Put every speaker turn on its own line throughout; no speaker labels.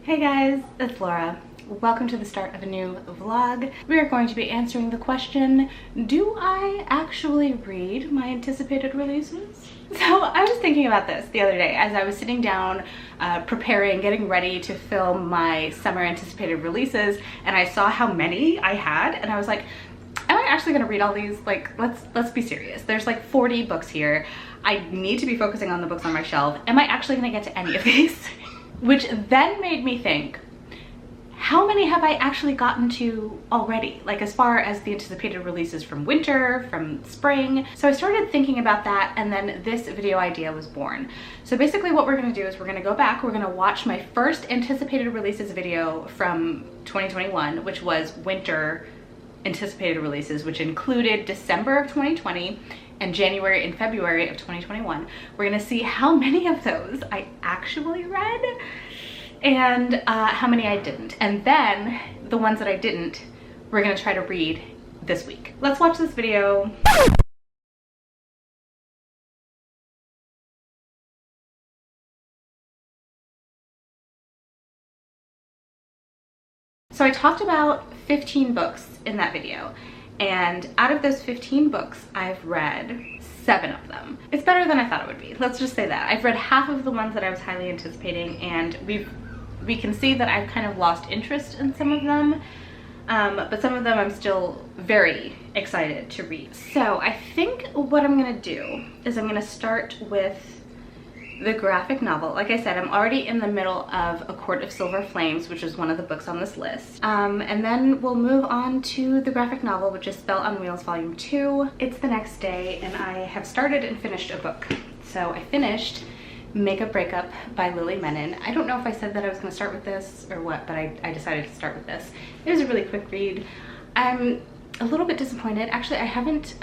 Hey guys, it's Laura. Welcome to the start of a new vlog. We are going to be answering the question, do I actually read my anticipated releases? So I was thinking about this the other day as I was sitting down preparing, getting ready to film my summer anticipated releases, and I saw how many I had and I was like, am I actually gonna read all these? Like, let's be serious. There's like 40 books here. I need to be focusing on the books on my shelf. Am I actually gonna get to any of these? Which then made me think, how many have I actually gotten to already? Like as far as the anticipated releases from winter, from spring. So I started thinking about that, and then this video idea was born. So basically what we're gonna do is we're gonna go back, we're gonna watch my first anticipated releases video from 2021, which was winter anticipated releases, which included December of 2020 and January and February of 2021. We're gonna see how many of those I actually read and how many I didn't. And then the ones that I didn't, we're gonna try to read this week. Let's watch this video. So I talked about 15 books in that video, and out of those 15 books, I've read 7 of them. It's better than I thought it would be. Let's just say that. I've read half of the ones that I was highly anticipating, and we can see that I've kind of lost interest in some of them, but some of them I'm still very excited to read. So I think what I'm gonna do is I'm gonna start with the graphic novel. Like I said, I'm already in the middle of A Court of Silver Flames, which is one of the books on this list. And then we'll move on to the graphic novel, which is Spell on Wheels Volume 2. It's the next day, and I have started and finished a book. So I finished Make-Up Breakup by Lily Menon. I don't know if I said that I was gonna start with this or what, but I decided to start with this. It was a really quick read. I'm a little bit disappointed. Actually, I haven't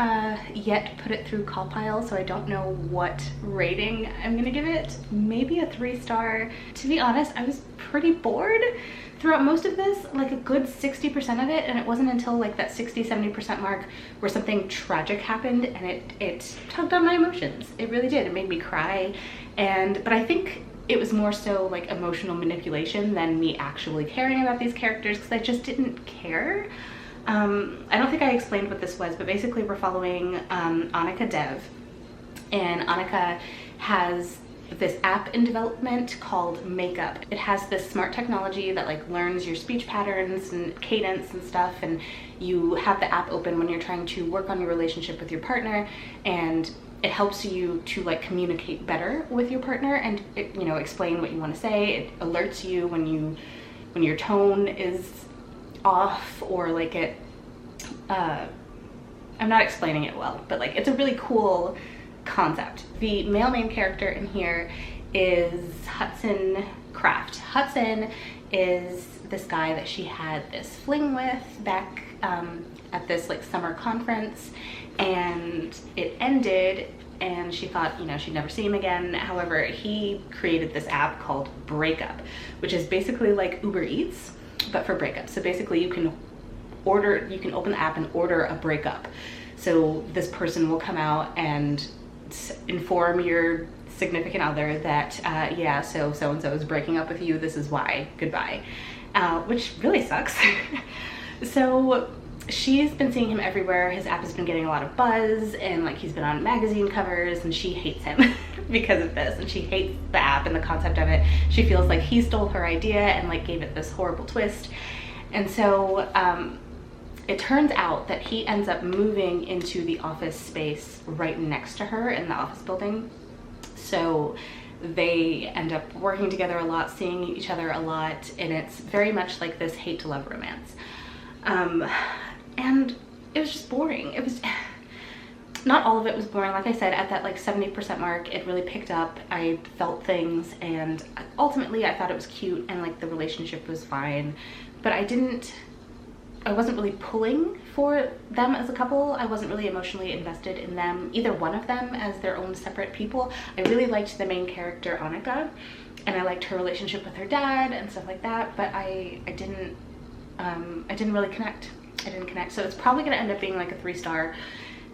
yet put it through CallPile, so I don't know what rating I'm gonna give it. Maybe a 3-star. To be honest, I was pretty bored throughout most of this, like a good 60% of it, and it wasn't until like that 60-70% mark where something tragic happened and it tugged on my emotions. It really did. It made me cry, but I think it was more so like emotional manipulation than me actually caring about these characters, because I just didn't care. I don't think I explained what this was, but basically we're following Annika Dev, and Annika has this app in development called Makeup. It has this smart technology that like learns your speech patterns and cadence and stuff, and you have the app open when you're trying to work on your relationship with your partner, and it helps you to like communicate better with your partner and explain what you want to say. It alerts you when your tone is off, or like I'm not explaining it well, but like it's a really cool concept. The male main character in here is Hudson Craft. Hudson is this guy that she had this fling with back at this like summer conference, and it ended and she thought, she'd never see him again. However, he created this app called Breakup, which is basically like Uber Eats, but for breakup. So basically you can open the app and order a breakup. So this person will come out and inform your significant other that, yeah, so-and-so is breaking up with you, this is why, goodbye. Which really sucks. So she's been seeing him everywhere. His app has been getting a lot of buzz, and like he's been on magazine covers, and she hates him because of this, and she hates the app and the concept of it. She feels like he stole her idea and like gave it this horrible twist. And so it turns out that he ends up moving into the office space right next to her in the office building. So they end up working together a lot, seeing each other a lot, and it's very much like this hate to love romance. And it was just boring. It was not all of it was boring. Like I said, at that like 70% mark, it really picked up. I felt things, and ultimately I thought it was cute, and like the relationship was fine, but I wasn't really pulling for them as a couple. I wasn't really emotionally invested in them, either one of them, as their own separate people. I really liked the main character, Annika, and I liked her relationship with her dad and stuff like that, but I didn't really connect. I didn't connect. So it's probably gonna end up being like a 3-star,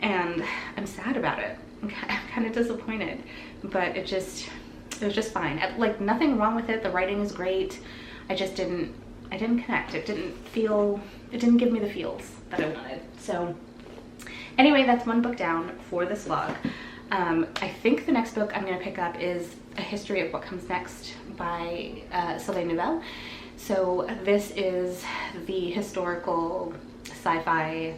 and I'm sad about it. I'm kind of disappointed, but it was just fine. Like, nothing wrong with it. The writing is great. I didn't connect. It didn't give me the feels that I wanted. So anyway, that's one book down for this vlog. I think the next book I'm gonna pick up is A History of What Comes Next by Soleil Nouvelle. So this is the historical sci-fi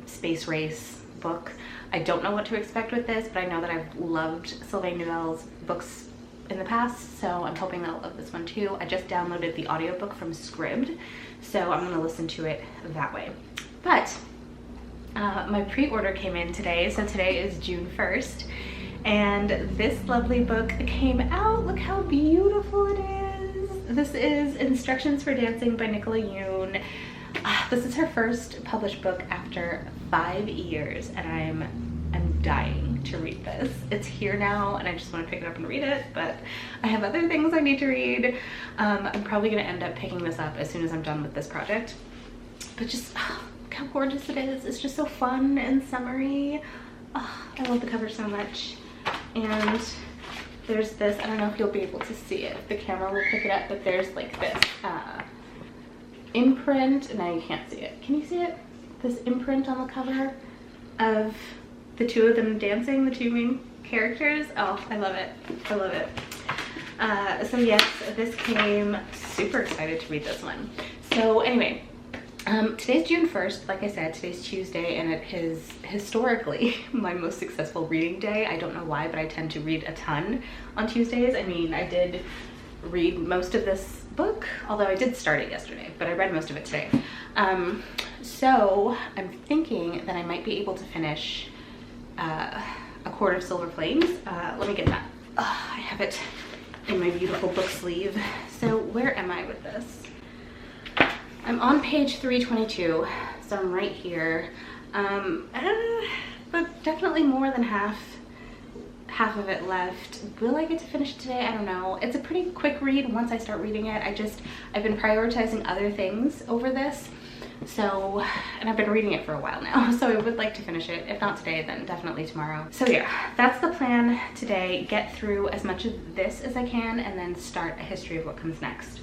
space race book. I don't know what to expect with this, but I know that I've loved Soleil Nouvelle's books in the past, so I'm hoping that I'll love this one too. I just downloaded the audiobook from Scribd, so I'm gonna listen to it that way. But my pre-order came in today, so today is June 1st, and this lovely book came out. Look how beautiful it is. This is Instructions for Dancing by Nicola Yoon. This is her first published book after 5 years, and I'm dying to read this. It's here now, and I just want to pick it up and read it, but I have other things I need to read. I'm probably going to end up picking this up as soon as I'm done with this project. But just, look how gorgeous it is. It's just so fun and summery. I love the cover so much. And there's this, I don't know if you'll be able to see it, if the camera will pick it up, but there's like this imprint. Now you can't see it. Can you see it? This imprint on the cover of the two of them dancing, the two main characters. Oh, I love it. I love it. So yes, this came. Super excited to read this one. So anyway, today's June 1st. Like I said, today's Tuesday, and it is historically my most successful reading day. I don't know why, but I tend to read a ton on Tuesdays. I mean, I did read most of this book, although I did start it yesterday, but I read most of it today. So I'm thinking that I might be able to finish A Court of Silver Flames. Let me get that. I have it in my beautiful book sleeve. So where am I with this? I'm on page 322, so I'm right here. But definitely more than half of it left. Will I get to finish it today? I don't know. It's a pretty quick read once I start reading it. I've been prioritizing other things over this. So, and I've been reading it for a while now, so I would like to finish it. If not today, then definitely tomorrow. So yeah, that's the plan today. Get through as much of this as I can, and then start A History of What Comes Next.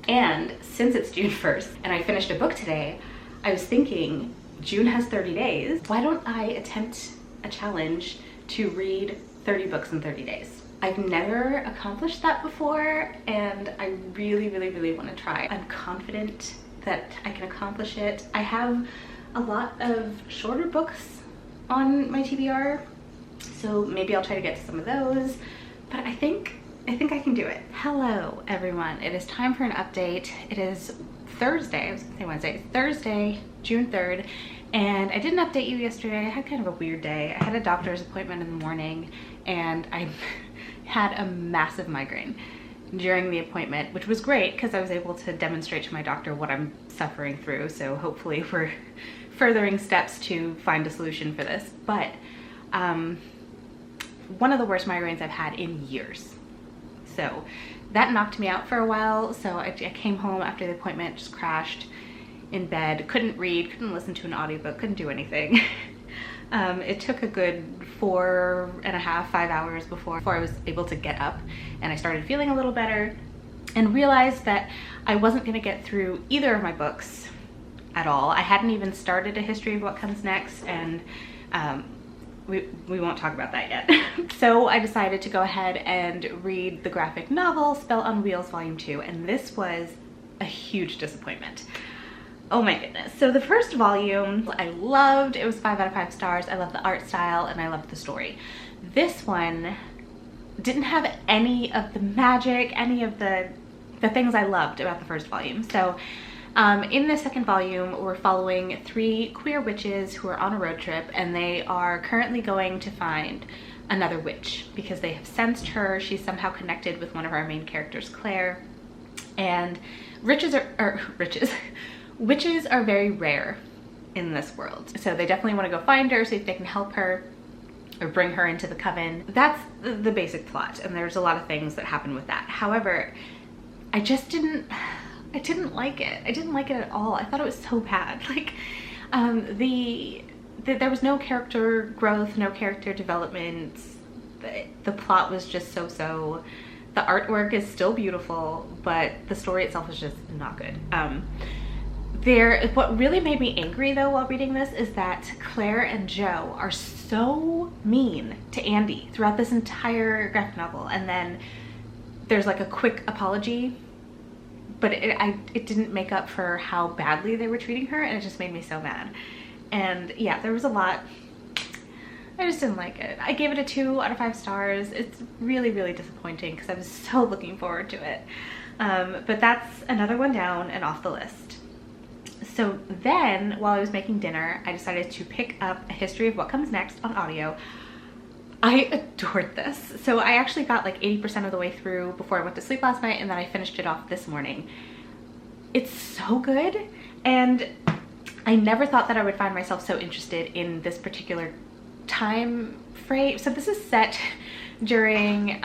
And since it's June 1st, and I finished a book today, I was thinking, June has 30 days. Why don't I attempt a challenge to read 30 books in 30 days? I've never accomplished that before, and I really, really, really want to try. I'm confident that I can accomplish it. I have a lot of shorter books on my TBR, so maybe I'll try to get to some of those, but I think I can do it. Hello everyone, it is time for an update. It is Thursday, I was gonna say Wednesday, it's Thursday, June 3rd, and I didn't update you yesterday. I had kind of a weird day. I had a doctor's appointment in the morning, and I had a massive migraine during the appointment, which was great because I was able to demonstrate to my doctor what I'm suffering through. So hopefully we're furthering steps to find a solution for this. But one of the worst migraines I've had in years. So that knocked me out for a while. So I came home after the appointment, just crashed in bed, couldn't read, couldn't listen to an audiobook, couldn't do anything. It took a good 4.5, 5 hours before I was able to get up, and I started feeling a little better and realized that I wasn't going to get through either of my books at all. I hadn't even started A History of What Comes Next, and we won't talk about that yet. So I decided to go ahead and read the graphic novel Spell on Wheels Volume 2, and this was a huge disappointment. Oh my goodness. So the first volume I loved. It was 5 out of 5 stars. I love the art style and I loved the story. This one didn't have any of the magic, any of the things I loved about the first volume. So in the second volume, we're following 3 queer witches who are on a road trip, and they are currently going to find another witch because they have sensed her. She's somehow connected with one of our main characters, Claire. And witches are very rare in this world. So they definitely want to go find her, see if they can help her or bring her into the coven. That's the basic plot, and there's a lot of things that happen with that. However, I didn't like it. I didn't like it at all. I thought it was so bad. Like, there was no character growth, no character development. The plot was just so The artwork is still beautiful, but the story itself is just not good. What really made me angry though while reading this is that Claire and Joe are so mean to Andy throughout this entire graphic novel, and then there's like a quick apology, but it didn't make up for how badly they were treating her, and it just made me so mad. And yeah, there was a lot. I just didn't like it. I gave it a 2 out of 5 stars. It's really, really disappointing because I was so looking forward to it. But that's another one down and off the list. So then, while I was making dinner, I decided to pick up A History of What Comes Next on audio. I adored this. So I actually got like 80% of the way through before I went to sleep last night, and then I finished it off this morning. It's so good, and I never thought that I would find myself so interested in this particular time frame. So this is set during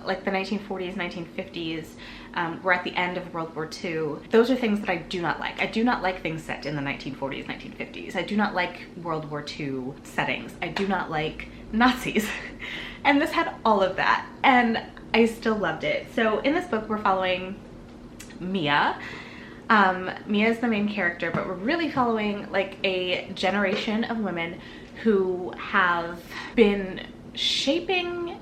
like the 1940s, 1950s. We're at the end of World War II. Those are things that I do not like. I do not like things set in the 1940s, 1950s. I do not like World War II settings. I do not like Nazis. And this had all of that, and I still loved it. So in this book, we're following Mia. Mia is the main character, but we're really following like a generation of women who have been shaping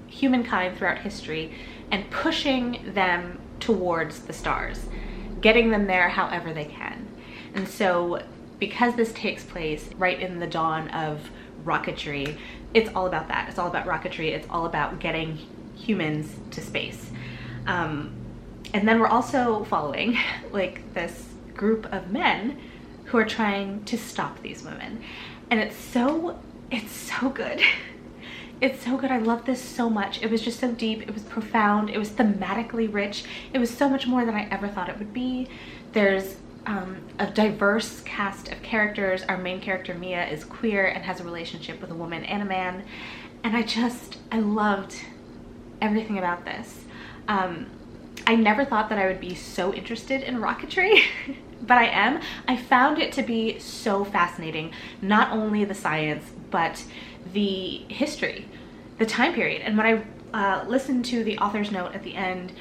humankind throughout history and pushing them towards the stars, getting them there however they can. And so because this takes place right in the dawn of rocketry, it's all about that. It's all about rocketry. It's all about getting humans to space. And then we're also following like this group of men who are trying to stop these women. And it's so good. It's so good. I love this so much. It was just so deep. It was profound. It was thematically rich. It was so much more than I ever thought it would be. There's a diverse cast of characters. Our main character, Mia, is queer and has a relationship with a woman and a man. And I loved everything about this. I never thought that I would be so interested in rocketry, but I am. I found it to be so fascinating, not only the science, but the history, the time period. And when I listened to the author's note at the end,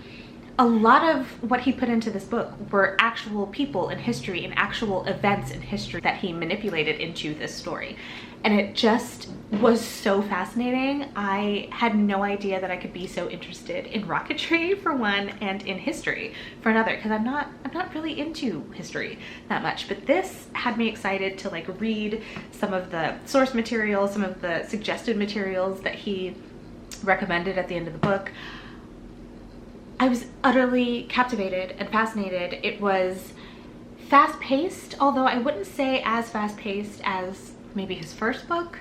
a lot of what he put into this book were actual people in history and actual events in history that he manipulated into this story. And it just was so fascinating. I had no idea that I could be so interested in rocketry for one, and in history for another, because I'm not really into history that much. But this had me excited to like read some of the source material, some of the suggested materials that he recommended at the end of the book. I was utterly captivated and fascinated. It was fast-paced, although I wouldn't say as fast-paced as maybe his first book,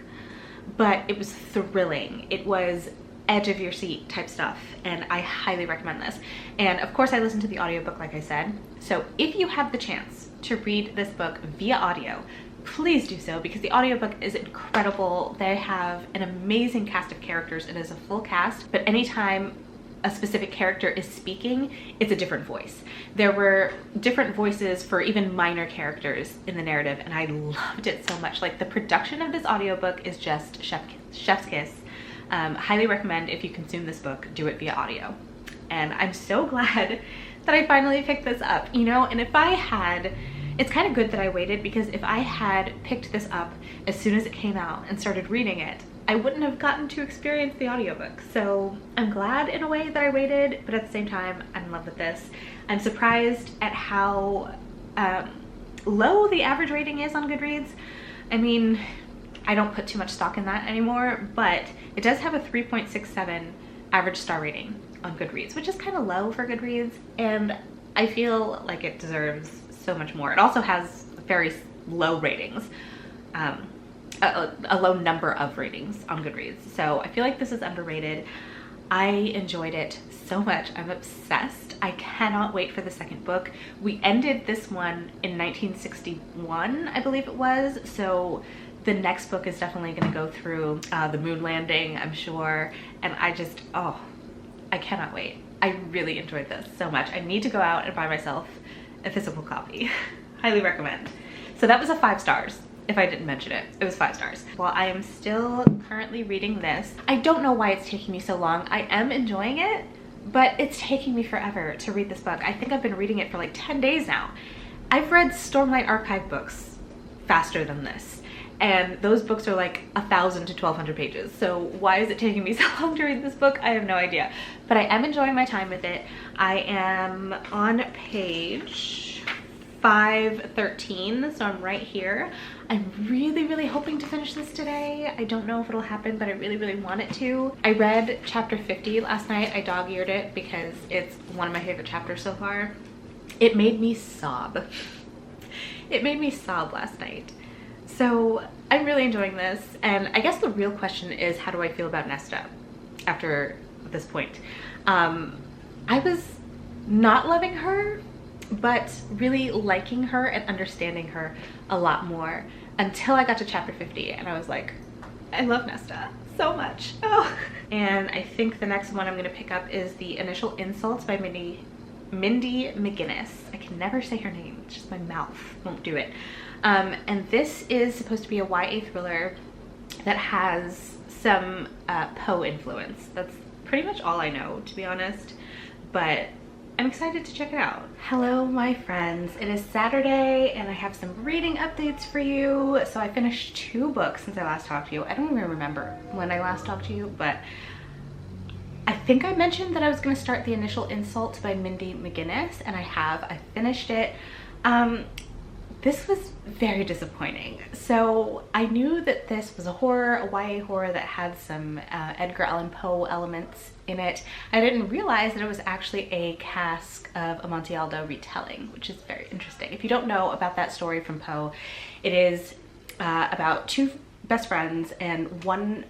but it was thrilling. It was edge of your seat type stuff, and I highly recommend this. And of course I listened to the audiobook, like I said. So if you have the chance to read this book via audio, please do so, because the audiobook is incredible. They have an amazing cast of characters. It is a full cast, but anytime a specific character is speaking, it's a different voice. There were different voices for even minor characters in the narrative, and I loved it so much. Like, the production of this audiobook is just chef's kiss. Highly recommend, if you consume this book, do it via audio. And I'm so glad that I finally picked this up, you know. And if I had, it's kind of good that I waited, because if I had picked this up as soon as it came out and started reading it, I wouldn't have gotten to experience the audiobook. So I'm glad in a way that I waited, but at the same time, I'm in love with this. I'm surprised at how low the average rating is on Goodreads. I mean, I don't put too much stock in that anymore, but it does have a 3.67 average star rating on Goodreads, which is kind of low for Goodreads, and I feel like it deserves so much more. It also has very low ratings. A low number of ratings on Goodreads. So I feel like this is underrated. I enjoyed it so much. I'm obsessed. I cannot wait for the second book. We ended this one in 1961, I believe it was. So the next book is definitely going to go through the moon landing, I'm sure. And I just, oh, I cannot wait. I really enjoyed this so much. I need to go out and buy myself a physical copy. Highly recommend. So that was a 5 stars. If I didn't mention it, it was 5 stars. While I am still currently reading this, I don't know why it's taking me so long. I am enjoying it, but it's taking me forever to read this book. I think I've been reading it for like 10 days now. I've read Stormlight Archive books faster than this, and those books are like 1,000 to 1,200 pages. So why is it taking me so long to read this book? I have no idea, but I am enjoying my time with it. I am on page 513, so I'm right here. I'm really hoping to finish this today. I don't know if it'll happen, but I really want it to. I read chapter 50 last night. I dog-eared it because it's one of my favorite chapters so far. It made me sob. It made me sob last night. So I'm really enjoying this, and I guess the real question is, how do I feel about Nesta after this point? I was not loving her, but really liking her and understanding her a lot more until I got to chapter 50, and I was like, I love Nesta so much. Oh. And I think the next one I'm gonna pick up is The Initial Insults by Mindy McGinnis. I can never say her name, it's just my mouth won't do it. And this is supposed to be a YA thriller that has some Poe influence. That's pretty much all I know, to be honest, but I'm excited to check it out. Hello, my friends. It is Saturday and I have some reading updates for you. So I finished 2 books since I last talked to you. I don't even remember when I last talked to you, but I think I mentioned that I was going to start The Initial Insult by Mindy McGinnis, and I have. I finished it. This was very disappointing. So I knew that this was a horror, a YA horror that had some Edgar Allan Poe elements in it. I didn't realize that it was actually a Cask of Amontillado retelling, which is very interesting. If you don't know about that story from Poe, it is about 2 best friends, and one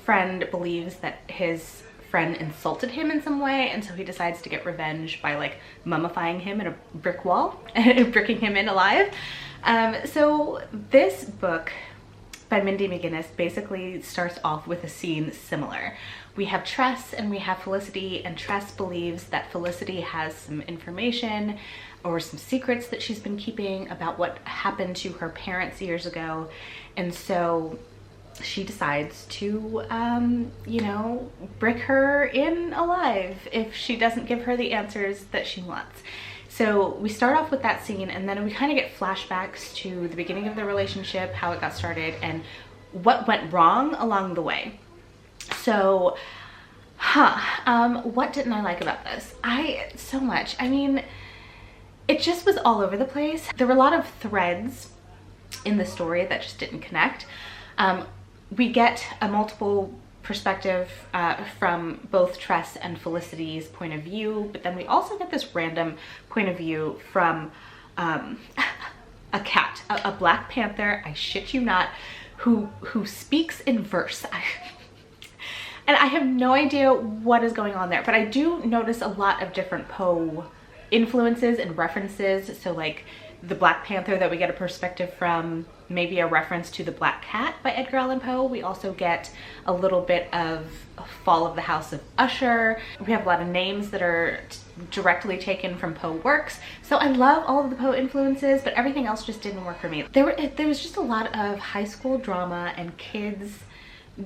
friend believes that his friend insulted him in some way, and so he decides to get revenge by like mummifying him in a brick wall and bricking him in alive. So this book by Mindy McGinnis basically starts off with a scene similar. We have Tress and we have Felicity, and Tress believes that Felicity has some information or some secrets that she's been keeping about what happened to her parents years ago, and so she decides to, you know, brick her in alive if she doesn't give her the answers that she wants. So we start off with that scene, and then we kind of get flashbacks to the beginning of the relationship, how it got started, and what went wrong along the way. So, what didn't I like about this? So much. I mean, it just was all over the place. There were a lot of threads in the story that just didn't connect. We get a multiple perspective from both Tress and Felicity's point of view, but then we also get this random point of view from a cat, a Black Panther, I shit you not, who speaks in verse. And I have no idea what is going on there, but I do notice a lot of different Poe influences and references. So like the Black Panther that we get a perspective from, maybe a reference to The Black Cat by Edgar Allan Poe. We also get a little bit of Fall of the House of Usher. We have a lot of names that are directly taken from Poe works. So I love all of the Poe influences, but everything else just didn't work for me. There was just a lot of high school drama and kids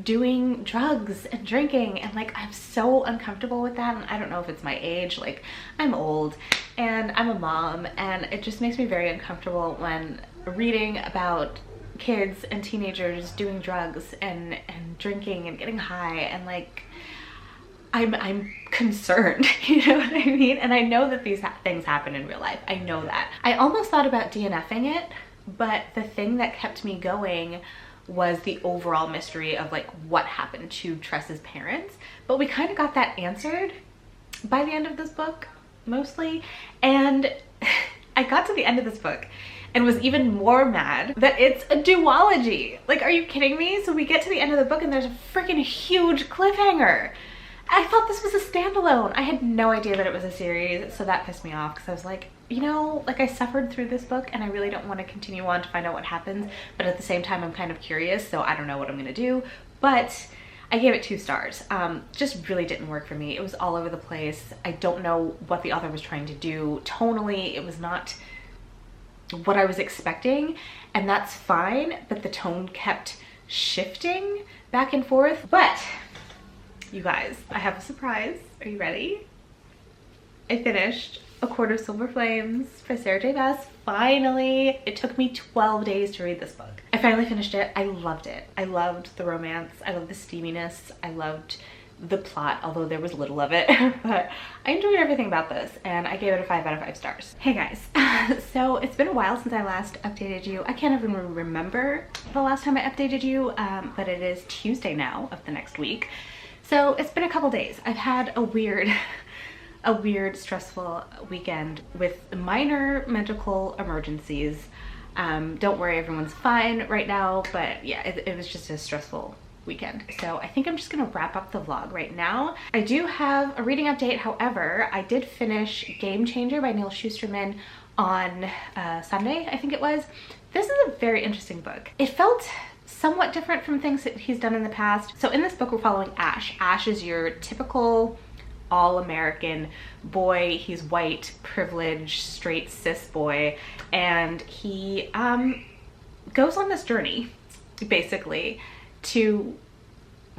doing drugs and drinking, and like I'm so uncomfortable with that. And I don't know if it's my age, like I'm old and I'm a mom, and it just makes me very uncomfortable when reading about kids and teenagers doing drugs and drinking and getting high, and like I'm concerned, you know what I mean? And I know that these things happen in real life. I know that. I almost thought about DNFing it, but the thing that kept me going was the overall mystery of like what happened to Tress's parents. But we kind of got that answered by the end of this book, mostly. And I got to the end of this book and was even more mad that it's a duology. Like, are you kidding me? So we get to the end of the book and there's a freaking huge cliffhanger. I thought this was a standalone. I had no idea that it was a series, so that pissed me off because I was like, you know, like I suffered through this book and I really don't want to continue on to find out what happens, but at the same time I'm kind of curious, so I don't know what I'm gonna do. But I gave it 2 stars. Just really didn't work for me. It was all over the place. I don't know what the author was trying to do. Tonally, it was not what I was expecting, and that's fine, but the tone kept shifting back and forth. But you guys, I have a surprise. Are you ready? I finished A Court of Silver Flames by Sarah J. Maas. Finally! It took me 12 days to read this book. I finally finished it. I loved it. I loved the romance. I loved the steaminess. I loved the plot, although there was little of it. But I enjoyed everything about this, and I gave it a 5 out of 5 stars. Hey guys, so it's been a while since I last updated you. I can't even remember the last time I updated you, but it is Tuesday now of the next week. So it's been a couple days. I've had a weird stressful weekend with minor medical emergencies. Don't worry, everyone's fine right now, but yeah, it was just a stressful weekend. So I think I'm just gonna wrap up the vlog right now. I do have a reading update. However, I did finish Game Changer by Neil Shusterman on Sunday, I think it was. This is a very interesting book. It felt somewhat different from things that he's done in the past. So in this book, we're following Ash. Ash is your typical all-American boy. He's white, privileged, straight cis boy, and he goes on this journey basically to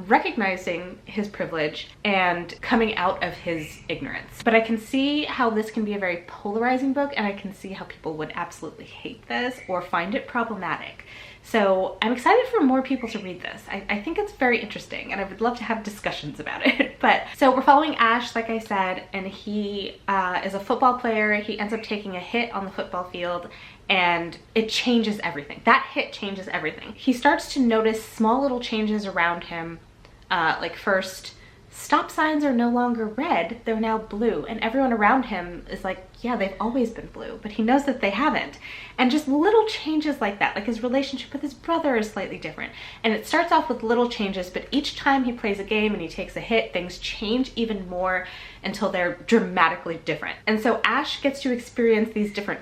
recognizing his privilege and coming out of his ignorance. But I can see how this can be a very polarizing book, and I can see how people would absolutely hate this or find it problematic. So I'm excited for more people to read this. I think it's very interesting, and I would love to have discussions about it. But so we're following Ash, like I said, and he is a football player. He ends up taking a hit on the football field, and it changes everything. That hit changes everything. He starts to notice small little changes around him. Like first, stop signs are no longer red, they're now blue. And everyone around him is like, yeah, they've always been blue, but he knows that they haven't. And just little changes like that, like his relationship with his brother is slightly different. And it starts off with little changes, but each time he plays a game and he takes a hit, things change even more until they're dramatically different. And so Ash gets to experience these different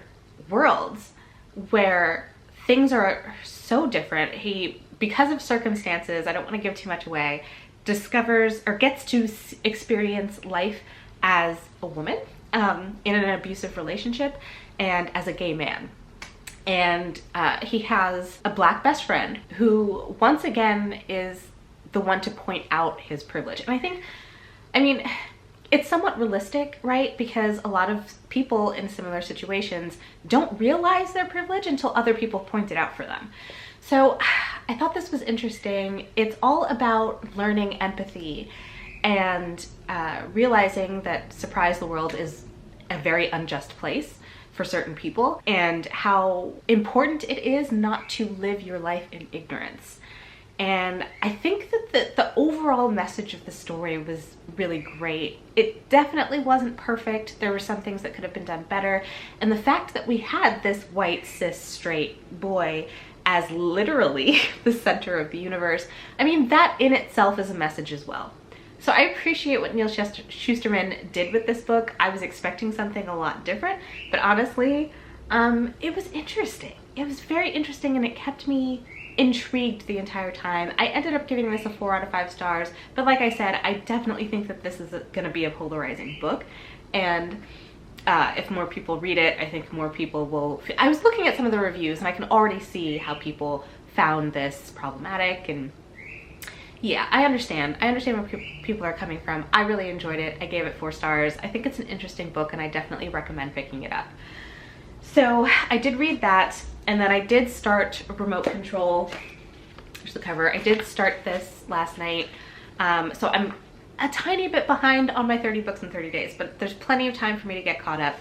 worlds where things are so different. He, because of circumstances, I don't want to give too much away, discovers or gets to experience life as a woman in an abusive relationship and as a gay man. And he has a black best friend who once again is the one to point out his privilege. And I think, I mean, it's somewhat realistic, right? Because a lot of people in similar situations don't realize their privilege until other people point it out for them. So I thought this was interesting. It's all about learning empathy and realizing that surprise the world is a very unjust place for certain people, and how important it is not to live your life in ignorance. And I think that the overall message of the story was really great. It definitely wasn't perfect. There were some things that could have been done better. And the fact that we had this white, cis, straight boy as literally the center of the universe, I mean, that in itself is a message as well. So I appreciate what Neil Shusterman did with this book. I was expecting something a lot different, but honestly, it was interesting. It was very interesting, and it kept me intrigued the entire time. I ended up giving this a 4 out of 5 stars, but like I said, I definitely think that this is gonna be a polarizing book, and if more people read it, I think more people will. I was looking at some of the reviews, and I can already see how people found this problematic, and yeah, I understand where people are coming from. I really enjoyed it. I gave it 4 stars. I think it's an interesting book, and I definitely recommend picking it up. So I did read that, and then I did start Remote Control. Here's the cover. I did start this last night. So I'm a tiny bit behind on my 30 books in 30 days, but there's plenty of time for me to get caught up.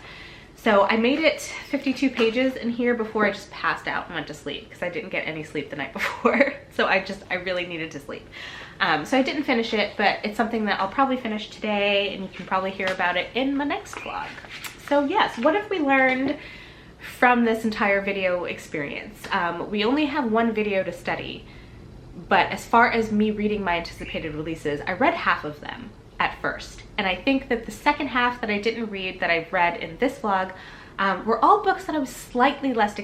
So I made it 52 pages in here before I just passed out and went to sleep, because I didn't get any sleep the night before. So I really needed to sleep. So I didn't finish it, but it's something that I'll probably finish today, and you can probably hear about it in my next vlog. So yes, what have we learned from this entire video experience? We only have one video to study, but as far as me reading my anticipated releases, I read half of them at first. And I think that the second half that I didn't read that I've read in this vlog were all books that I was slightly less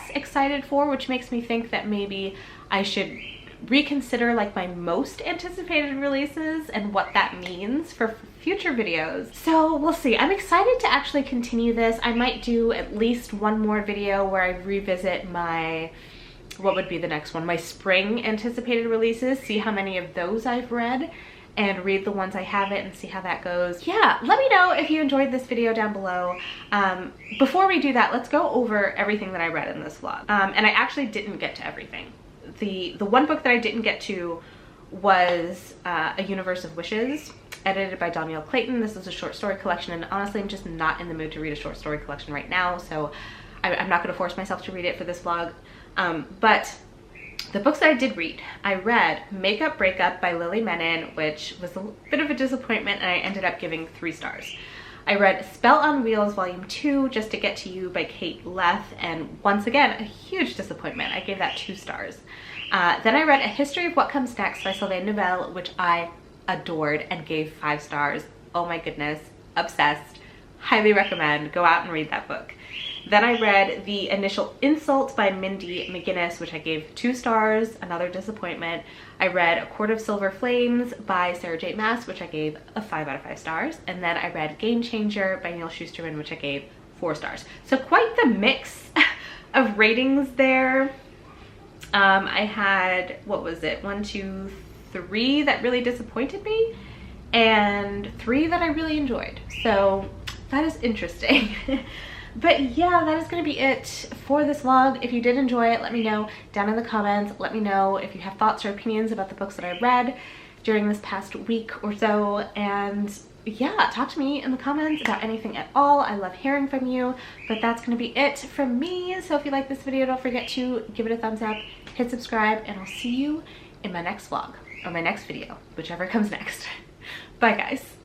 excited for, which makes me think that maybe I should reconsider like my most anticipated releases and what that means for future videos. So we'll see. I'm excited to actually continue this. I might do at least one more video where I revisit my, what would be the next one? My spring anticipated releases, see how many of those I've read, and read the ones I haven't and see how that goes. Yeah, let me know if you enjoyed this video down below. Before we do that, let's go over everything that I read in this vlog. And I actually didn't get to everything. The one book that I didn't get to was A Universe of Wishes, edited by Danielle Clayton. This is a short story collection, and honestly I'm just not in the mood to read a short story collection right now, so I'm not going to force myself to read it for this vlog. But the books that I did read, I read Makeup Breakup by Lily Menon, which was a bit of a disappointment, and I ended up giving 3 stars. I read Spell on Wheels Volume 2, Just to Get to You by Kate Leth, and once again, a huge disappointment. I gave that 2 stars. Then I read A History of What Comes Next by Sylvain Neuvel, which I adored and gave 5 stars. Oh my goodness, obsessed. Highly recommend. Go out and read that book. Then I read The Initial Insult by Mindy McGinnis, which I gave 2 stars, another disappointment. I read A Court of Silver Flames by Sarah J. Maas, which I gave a 5 out of 5 stars. And then I read Game Changer by Neil Shusterman, which I gave 4 stars. So quite the mix of ratings there. I had, what was it, 1, 2, 3 that really disappointed me, and 3 that I really enjoyed. So that is interesting. But yeah, that is going to be it for this vlog. If you did enjoy it, let me know down in the comments. Let me know if you have thoughts or opinions about the books that I read during this past week or so. And yeah, talk to me in the comments about anything at all. I love hearing from you. But that's going to be it from me. So if you like this video, don't forget to give it a thumbs up, hit subscribe, and I'll see you in my next vlog, or my next video, whichever comes next. Bye guys.